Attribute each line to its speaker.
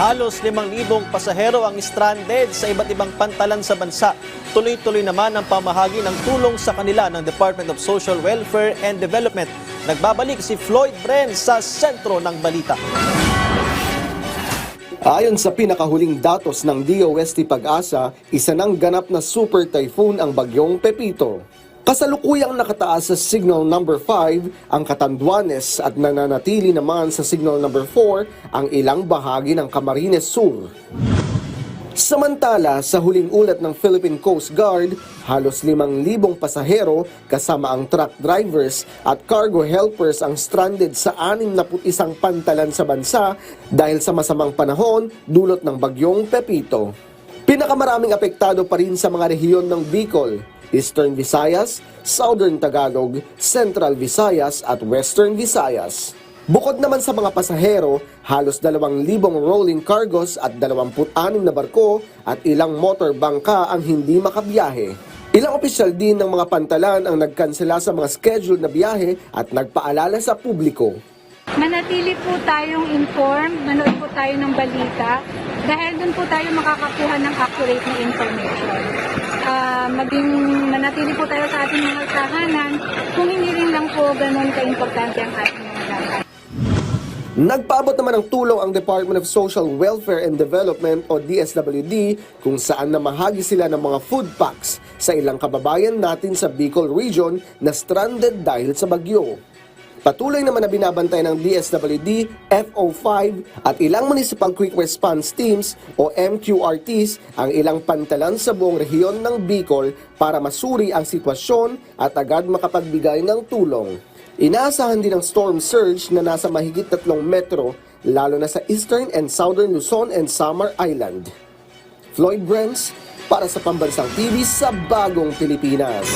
Speaker 1: Halos 5,000 pasahero ang stranded sa iba't ibang pantalan sa bansa. Tuloy-tuloy naman ang pamahagi ng tulong sa kanila ng Department of Social Welfare and Development. Nagbabalik si Floyd Bren sa sentro ng balita.
Speaker 2: Ayon sa pinakahuling datos ng DOST Pag-asa, isa ng ganap na super typhoon ang bagyong Pepito. Kasalukuyang nakataas sa signal number 5 ang Catanduanes at nananatili naman sa signal number 4 ang ilang bahagi ng Camarines Sur. Samantala, sa huling ulat ng Philippine Coast Guard, halos 5,000 pasahero kasama ang truck drivers at cargo helpers ang stranded sa 61 pantalan sa bansa dahil sa masamang panahon dulot ng bagyong Pepito. Pinakamaraming apektado pa rin sa mga rehiyon ng Bicol, Eastern Visayas, Southern Tagalog, Central Visayas at Western Visayas. Bukod naman sa mga pasahero, halos 2,000 rolling cargos at 26 na barko at ilang motor bangka ang hindi makabiyahe. Ilang opisyal din ng mga pantalan ang nagkansela sa mga scheduled na biyahe at nagpaalala sa publiko.
Speaker 3: Manatili po tayong informed, manood po tayo ng balita dahil doon po tayo makakakuha ng accurate na information. Manatili po tayo sa ating mga tahanan kung hindi rin lang po ganun ka-importante ang ating mga dapat.
Speaker 2: Nagpaabot naman ng tulong ang Department of Social Welfare and Development o DSWD kung saan namahagi sila ng mga food packs sa ilang kababayan natin sa Bicol Region na stranded dahil sa bagyo. Patuloy naman na binabantay ng DSWD, FO5 at ilang Municipal Quick Response Teams o MQRTs ang ilang pantalan sa buong rehiyon ng Bicol para masuri ang sitwasyon at agad makapagbigay ng tulong. Inaasahan din ang storm surge na nasa mahigit 3 metro lalo na sa Eastern and Southern Luzon and Samar Island. Floyd Brens para sa Pambansang TV sa Bagong Pilipinas.